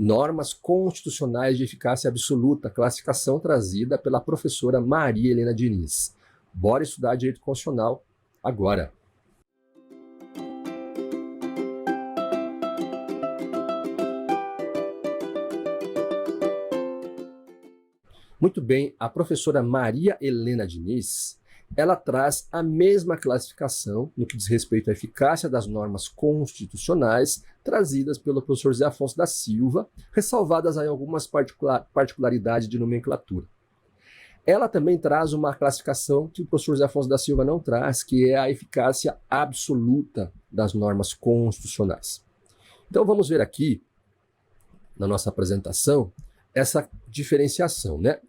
Normas constitucionais de eficácia absoluta, classificação trazida pela professora Maria Helena Diniz. Bora estudar direito constitucional agora. Muito bem, a professora Maria Helena Diniz, ela traz a mesma classificação no que diz respeito à eficácia das normas constitucionais trazidas pelo professor José Afonso da Silva, ressalvadas aí algumas particularidades de nomenclatura. Ela também traz uma classificação que o professor José Afonso da Silva não traz, que é a eficácia absoluta das normas constitucionais. Então vamos ver aqui, na nossa apresentação, essa diferenciação, né?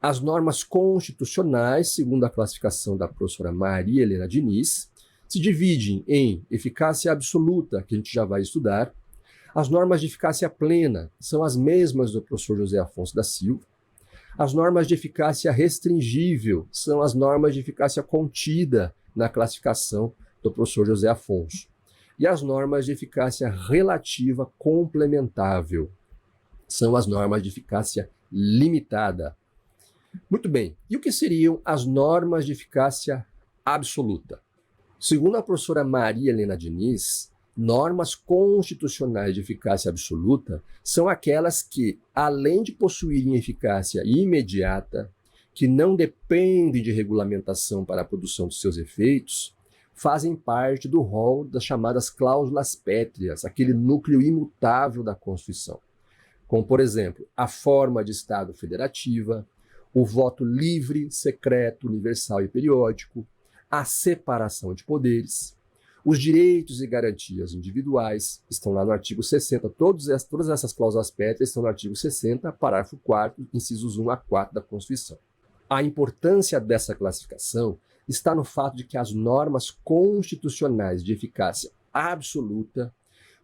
As normas constitucionais, segundo a classificação da professora Maria Helena Diniz, se dividem em eficácia absoluta, que a gente já vai estudar. As normas de eficácia plena são as mesmas do professor José Afonso da Silva. As normas de eficácia restringível são as normas de eficácia contida na classificação do professor José Afonso. E as normas de eficácia relativa complementável são as normas de eficácia limitada. Muito bem, e o que seriam as normas de eficácia absoluta? Segundo a professora Maria Helena Diniz, normas constitucionais de eficácia absoluta são aquelas que, além de possuírem eficácia imediata, que não dependem de regulamentação para a produção dos seus efeitos, fazem parte do rol das chamadas cláusulas pétreas, aquele núcleo imutável da Constituição, como, por exemplo, a forma de Estado federativa, o voto livre, secreto, universal e periódico, a separação de poderes, os direitos e garantias individuais, estão lá no artigo 60, todas essas cláusulas pétreas estão no artigo 60, parágrafo 4º, incisos 1 a 4 da Constituição. A importância dessa classificação está no fato de que as normas constitucionais de eficácia absoluta,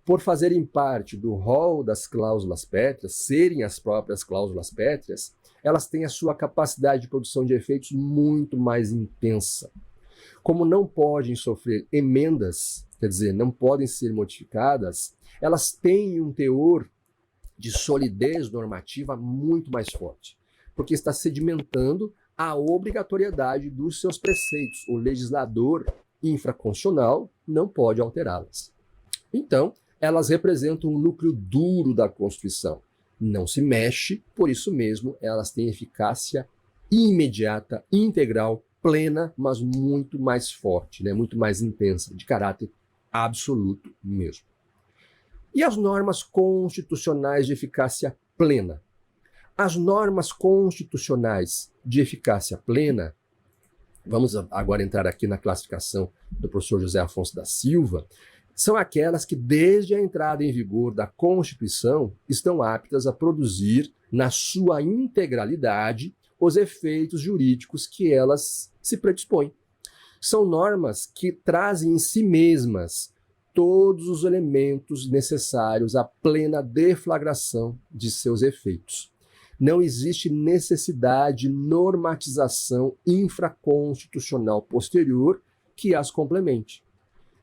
por fazerem parte do rol das cláusulas pétreas, serem as próprias cláusulas pétreas, elas têm a sua capacidade de produção de efeitos muito mais intensa. Como não podem sofrer emendas, quer dizer, não podem ser modificadas, elas têm um teor de solidez normativa muito mais forte, porque está sedimentando a obrigatoriedade dos seus preceitos. O legislador infraconstitucional não pode alterá-las. Então, elas representam o núcleo duro da Constituição. Não se mexe, por isso mesmo elas têm eficácia imediata, integral, plena, mas muito mais forte, né? Muito mais intensa, de caráter absoluto mesmo. E as normas constitucionais de eficácia plena? As normas constitucionais de eficácia plena, vamos agora entrar aqui na classificação do professor José Afonso da Silva, são aquelas que, desde a entrada em vigor da Constituição, estão aptas a produzir, na sua integralidade, os efeitos jurídicos que elas se predispõem. São normas que trazem em si mesmas todos os elementos necessários à plena deflagração de seus efeitos. Não existe necessidade de normatização infraconstitucional posterior que as complemente.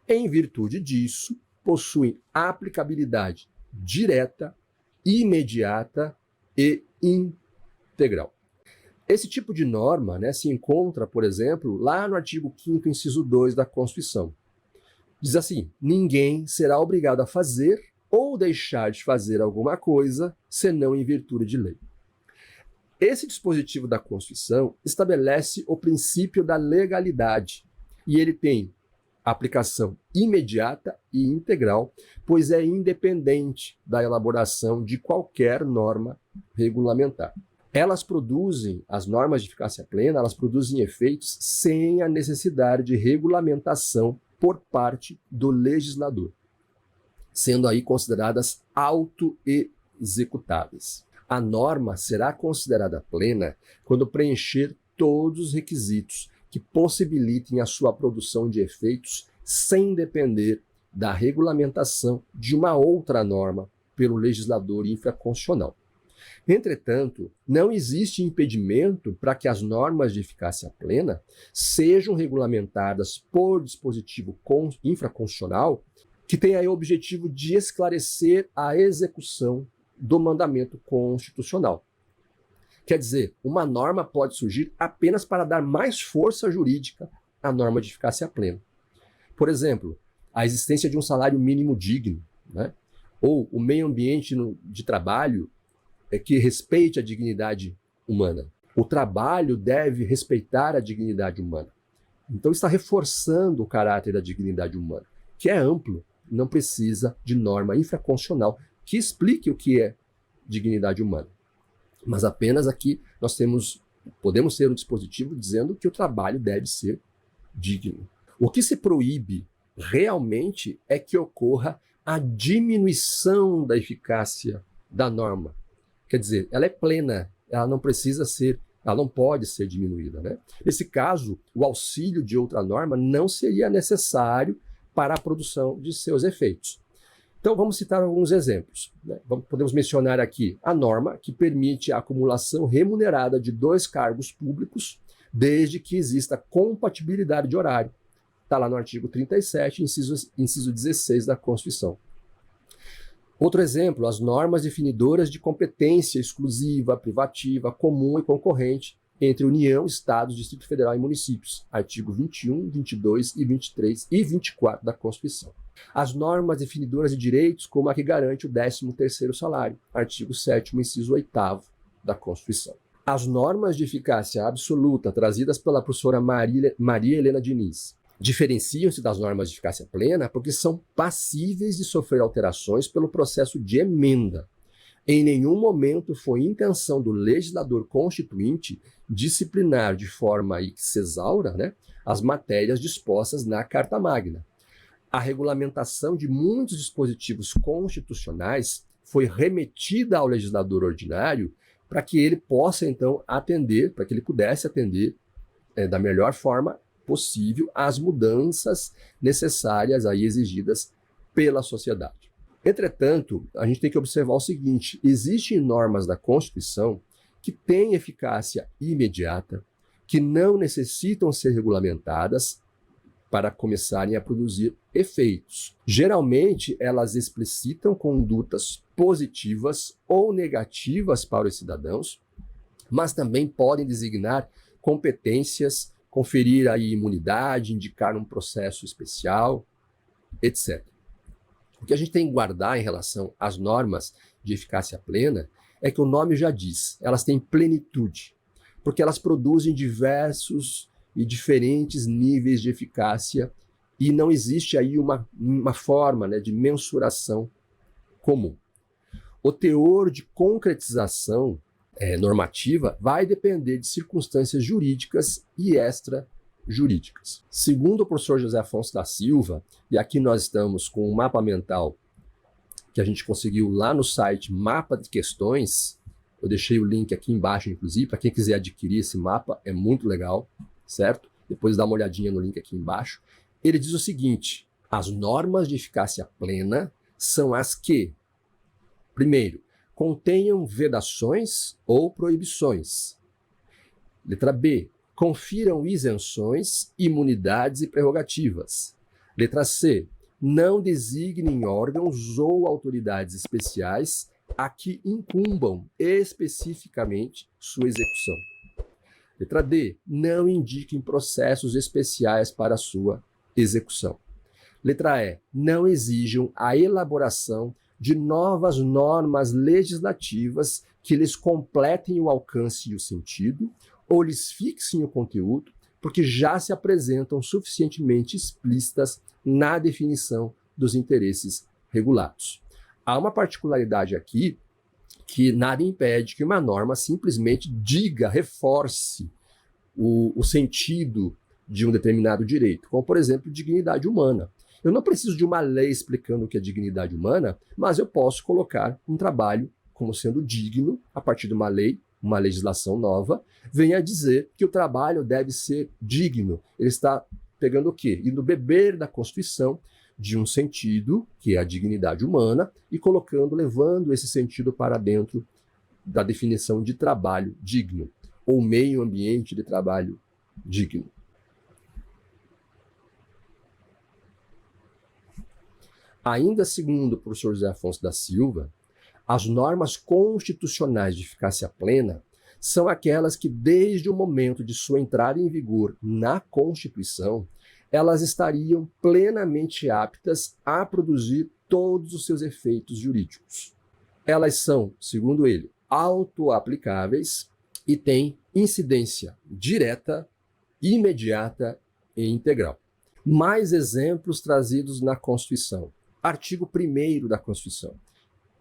Em virtude disso, possuem aplicabilidade direta, imediata e integral. Esse tipo de norma, né, se encontra, por exemplo, lá no artigo 5º, inciso 2 da Constituição. Diz assim: ninguém será obrigado a fazer ou deixar de fazer alguma coisa, senão em virtude de lei. Esse dispositivo da Constituição estabelece o princípio da legalidade, e ele tem aplicação imediata e integral, pois é independente da elaboração de qualquer norma regulamentar. Elas produzem, as normas de eficácia plena, elas produzem efeitos sem a necessidade de regulamentação por parte do legislador, sendo aí consideradas auto-executáveis. A norma será considerada plena quando preencher todos os requisitos que possibilitem a sua produção de efeitos sem depender da regulamentação de uma outra norma pelo legislador infraconstitucional. Entretanto, não existe impedimento para que as normas de eficácia plena sejam regulamentadas por dispositivo infraconstitucional que tenha o objetivo de esclarecer a execução do mandamento constitucional. Quer dizer, uma norma pode surgir apenas para dar mais força jurídica à norma de eficácia plena. Por exemplo, a existência de um salário mínimo digno, né? Ou o meio ambiente de trabalho que respeite a dignidade humana. O trabalho deve respeitar a dignidade humana. Então está reforçando o caráter da dignidade humana, que é amplo, não precisa de norma infraconstitucional que explique o que é dignidade humana. Mas apenas aqui nós podemos ter um dispositivo dizendo que o trabalho deve ser digno. O que se proíbe realmente é que ocorra a diminuição da eficácia da norma. Quer dizer, ela é plena, ela não pode ser diminuída, né? Nesse caso, o auxílio de outra norma não seria necessário para a produção de seus efeitos. Então, vamos citar alguns exemplos, né? Podemos mencionar aqui a norma que permite a acumulação remunerada de 2 cargos públicos, desde que exista compatibilidade de horário. Está lá no artigo 37, inciso 16 da Constituição. Outro exemplo, as normas definidoras de competência exclusiva, privativa, comum e concorrente entre União, Estados, Distrito Federal e municípios. Artigo 21, 22 e 23 e 24 da Constituição. As normas definidoras de direitos, como a que garante o 13º salário. Artigo 7º, inciso 8º da Constituição. As normas de eficácia absoluta trazidas pela professora Maria Helena Diniz diferenciam-se das normas de eficácia plena porque são passíveis de sofrer alterações pelo processo de emenda. Em nenhum momento foi intenção do legislador constituinte disciplinar de forma que se exaura, né, as matérias dispostas na Carta Magna. A regulamentação de muitos dispositivos constitucionais foi remetida ao legislador ordinário para que ele possa, então, para que ele pudesse atender da melhor forma possível às mudanças necessárias aí exigidas pela sociedade. Entretanto, a gente tem que observar o seguinte: existem normas da Constituição que têm eficácia imediata, que não necessitam ser regulamentadas para começarem a produzir efeitos. Geralmente, elas explicitam condutas positivas ou negativas para os cidadãos, mas também podem designar competências, conferir aí imunidade, indicar um processo especial, etc. O que a gente tem que guardar em relação às normas de eficácia plena é que o nome já diz, elas têm plenitude, porque elas produzem diversos e diferentes níveis de eficácia e não existe aí uma forma, né, de mensuração comum. O teor de concretização normativa vai depender de circunstâncias jurídicas e extrajurídicas. Segundo o professor José Afonso da Silva, e aqui nós estamos com um mapa mental que a gente conseguiu lá no site Mapa de Questões, eu deixei o link aqui embaixo, inclusive, para quem quiser adquirir esse mapa, é muito legal, certo? Depois dá uma olhadinha no link aqui embaixo. Ele diz o seguinte: as normas de eficácia plena são as que, primeiro, contenham vedações ou proibições. Letra B, confiram isenções, imunidades e prerrogativas. Letra C, não designem órgãos ou autoridades especiais a que incumbam especificamente sua execução. Letra D, não indiquem processos especiais para sua execução. Letra E, não exijam a elaboração de novas normas legislativas que lhes completem o alcance e o sentido, ou lhes fixem o conteúdo, porque já se apresentam suficientemente explícitas na definição dos interesses regulados. Há uma particularidade aqui que nada impede que uma norma simplesmente diga, reforce o sentido de um determinado direito, como, por exemplo, dignidade humana. Eu não preciso de uma lei explicando o que é dignidade humana, mas eu posso colocar um trabalho como sendo digno a partir de uma lei, uma legislação nova, venha dizer que o trabalho deve ser digno. Ele está pegando o quê? Indo beber da Constituição de um sentido, que é a dignidade humana, e levando esse sentido para dentro da definição de trabalho digno, ou meio ambiente de trabalho digno. Ainda segundo o professor José Afonso da Silva, As normas constitucionais de eficácia plena são aquelas que, desde o momento de sua entrada em vigor na Constituição, elas estariam plenamente aptas a produzir todos os seus efeitos jurídicos. Elas são, segundo ele, autoaplicáveis e têm incidência direta, imediata e integral. Mais exemplos trazidos na Constituição. Artigo 1º da Constituição.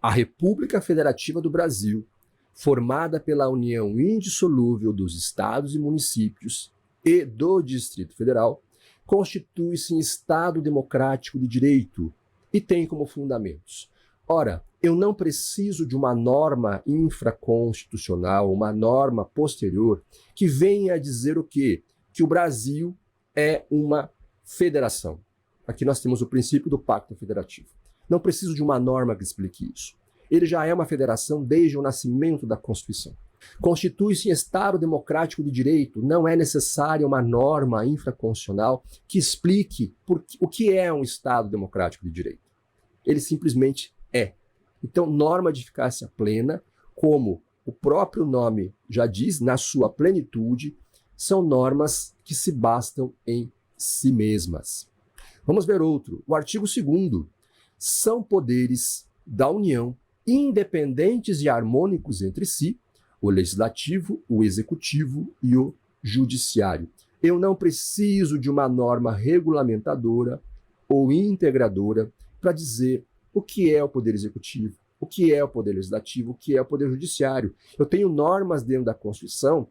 A República Federativa do Brasil, formada pela união indissolúvel dos estados e municípios e do Distrito Federal, constitui-se em Estado democrático de direito e tem como fundamentos. Ora, eu não preciso de uma norma infraconstitucional, uma norma posterior, que venha a dizer o quê? Que o Brasil é uma federação. Aqui nós temos o princípio do Pacto Federativo. Não preciso de uma norma que explique isso. Ele já é uma federação desde o nascimento da Constituição. Constitui-se em Estado democrático de direito. Não é necessária uma norma infraconstitucional que explique o que é um Estado democrático de direito. Ele simplesmente é. Então, norma de eficácia plena, como o próprio nome já diz, na sua plenitude, são normas que se bastam em si mesmas. Vamos ver outro. O artigo 2º. São poderes da União independentes e harmônicos entre si, o legislativo, o executivo e o judiciário. Eu não preciso de uma norma regulamentadora ou integradora para dizer o que é o poder executivo, o que é o poder legislativo, o que é o poder judiciário. Eu tenho normas dentro da Constituição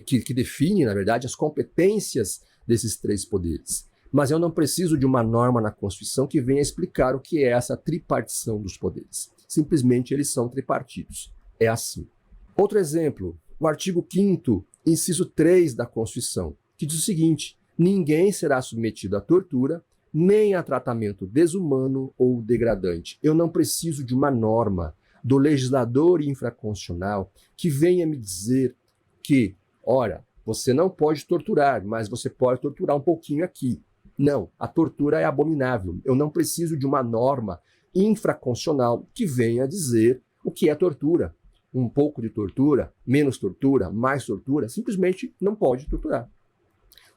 que definem, na verdade, as competências desses três poderes. Mas eu não preciso de uma norma na Constituição que venha explicar o que é essa tripartição dos poderes. Simplesmente eles são tripartidos. É assim. Outro exemplo, o artigo 5º, inciso 3 da Constituição, que diz o seguinte: ninguém será submetido à tortura, nem a tratamento desumano ou degradante. Eu não preciso de uma norma do legislador infraconstitucional que venha me dizer que, ora, você não pode torturar, mas você pode torturar um pouquinho aqui. Não, a tortura é abominável. Eu não preciso de uma norma infraconstitucional que venha dizer o que é tortura. Um pouco de tortura, menos tortura, mais tortura, simplesmente não pode torturar.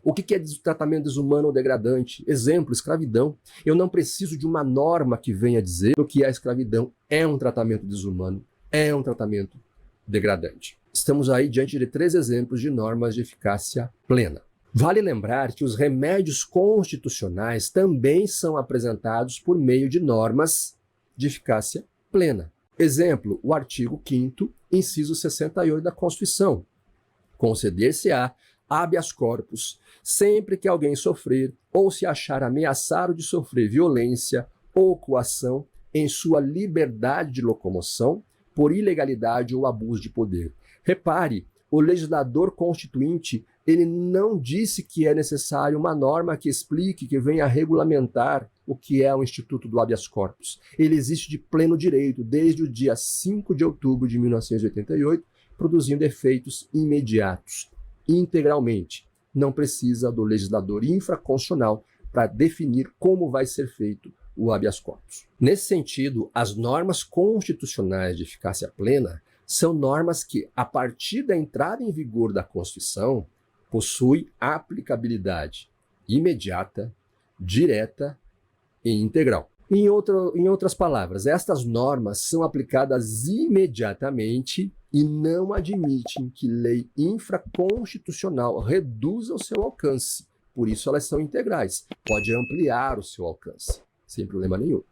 O que é tratamento desumano ou degradante? Exemplo, escravidão. Eu não preciso de uma norma que venha dizer o que a escravidão é um tratamento desumano, é um tratamento degradante. Estamos aí diante de 3 exemplos de normas de eficácia plena. Vale lembrar que os remédios constitucionais também são apresentados por meio de normas de eficácia plena. Exemplo, o artigo 5º, inciso 68 da Constituição. Conceder-se-á habeas corpus sempre que alguém sofrer ou se achar ameaçado de sofrer violência ou coação em sua liberdade de locomoção por ilegalidade ou abuso de poder. Repare, o legislador constituinte, ele não disse que é necessário uma norma que explique, que venha regulamentar o que é o Instituto do Habeas Corpus. Ele existe de pleno direito desde o dia 5 de outubro de 1988, produzindo efeitos imediatos, integralmente. Não precisa do legislador infraconstitucional para definir como vai ser feito o habeas corpus. Nesse sentido, as normas constitucionais de eficácia plena são normas que, a partir da entrada em vigor da Constituição, possuem aplicabilidade imediata, direta e integral. Em outras palavras, estas normas são aplicadas imediatamente e não admitem que lei infraconstitucional reduza o seu alcance. Por isso elas são integrais. Pode ampliar o seu alcance, sem problema nenhum.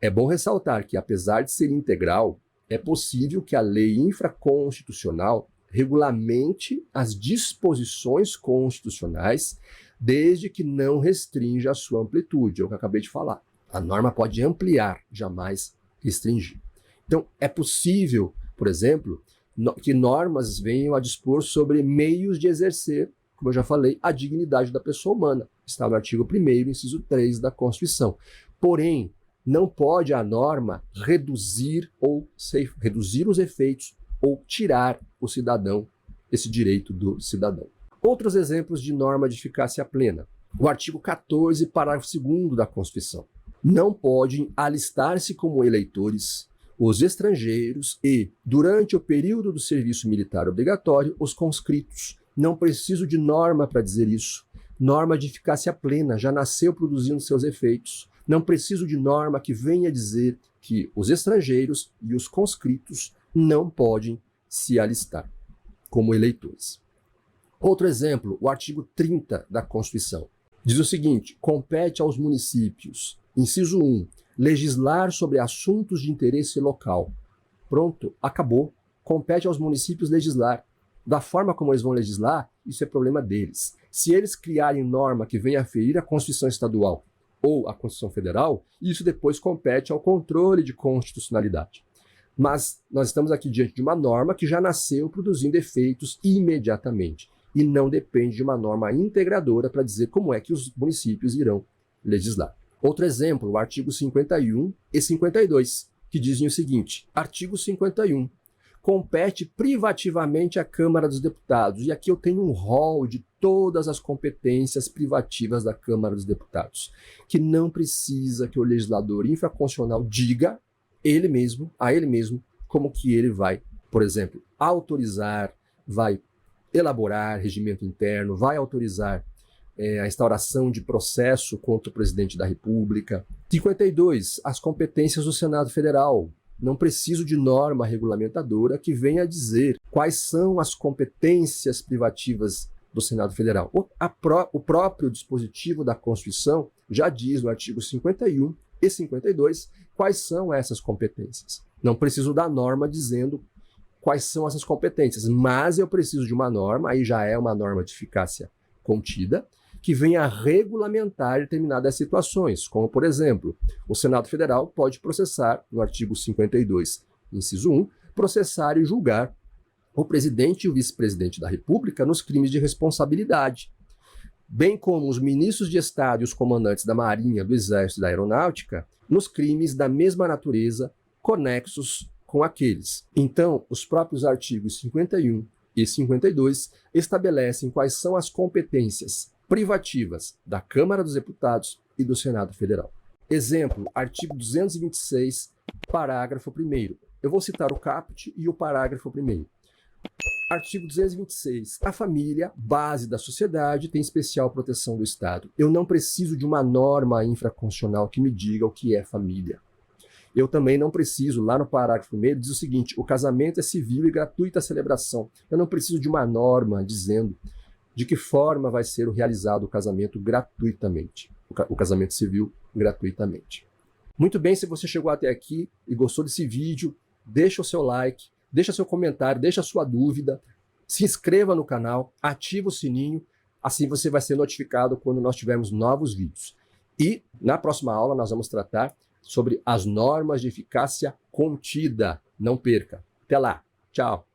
É bom ressaltar que, apesar de ser integral, é possível que a lei infraconstitucional regulamente as disposições constitucionais, desde que não restrinja a sua amplitude, é o que eu acabei de falar. A norma pode ampliar, jamais restringir. Então, é possível, por exemplo, que normas venham a dispor sobre meios de exercer, como eu já falei, a dignidade da pessoa humana. Está no artigo 1º, inciso 3 da Constituição. Porém, não pode a norma reduzir os efeitos ou tirar o cidadão, esse direito do cidadão. Outros exemplos de norma de eficácia plena. O artigo 14, parágrafo 2º da Constituição. Não podem alistar-se como eleitores os estrangeiros e, durante o período do serviço militar obrigatório, os conscritos. Não preciso de norma para dizer isso. Norma de eficácia plena, já nasceu produzindo seus efeitos. Não preciso de norma que venha dizer que os estrangeiros e os conscritos não podem se alistar como eleitores. Outro exemplo, o artigo 30 da Constituição. Diz o seguinte: compete aos municípios, inciso 1, legislar sobre assuntos de interesse local. Pronto, acabou. Compete aos municípios legislar. Da forma como eles vão legislar, isso é problema deles. Se eles criarem norma que venha a ferir a Constituição Estadual ou a Constituição Federal, isso depois compete ao controle de constitucionalidade. Mas nós estamos aqui diante de uma norma que já nasceu produzindo efeitos imediatamente e não depende de uma norma integradora para dizer como é que os municípios irão legislar. Outro exemplo, o artigo 51 e 52, que dizem o seguinte: artigo 51. Compete privativamente à Câmara dos Deputados. E aqui eu tenho um rol de todas as competências privativas da Câmara dos Deputados, que não precisa que o legislador infraconstitucional diga a ele mesmo, como que ele vai, por exemplo, autorizar, vai elaborar regimento interno, vai autorizar a instauração de processo contra o presidente da República. 52. As competências do Senado Federal. Não preciso de norma regulamentadora que venha dizer quais são as competências privativas do Senado Federal. O próprio dispositivo da Constituição já diz no artigo 51 e 52 quais são essas competências. Não preciso da norma dizendo quais são essas competências, mas eu preciso de uma norma, aí já é uma norma de eficácia contida, que venha regulamentar determinadas situações, como, por exemplo, o Senado Federal pode processar, no artigo 52, inciso 1, processar e julgar o presidente e o vice-presidente da República nos crimes de responsabilidade, bem como os ministros de Estado e os comandantes da Marinha, do Exército e da Aeronáutica, nos crimes da mesma natureza conexos com aqueles. Então, os próprios artigos 51 e 52 estabelecem quais são as competências privativas da Câmara dos Deputados e do Senado Federal. Exemplo, artigo 226, parágrafo 1º. Eu vou citar o caput e o parágrafo 1º. Artigo 226. A família, base da sociedade, tem especial proteção do Estado. Eu não preciso de uma norma infraconstitucional que me diga o que é família. Eu também não preciso, lá no parágrafo 1º, diz o seguinte: o casamento é civil e gratuita a celebração. Eu não preciso de uma norma dizendo de que forma vai ser realizado o casamento gratuitamente, o casamento civil gratuitamente. Muito bem, se você chegou até aqui e gostou desse vídeo, deixa o seu like, deixa seu comentário, deixa a sua dúvida, se inscreva no canal, ativa o sininho, assim você vai ser notificado quando nós tivermos novos vídeos. E na próxima aula nós vamos tratar sobre as normas de eficácia contida. Não perca. Até lá. Tchau.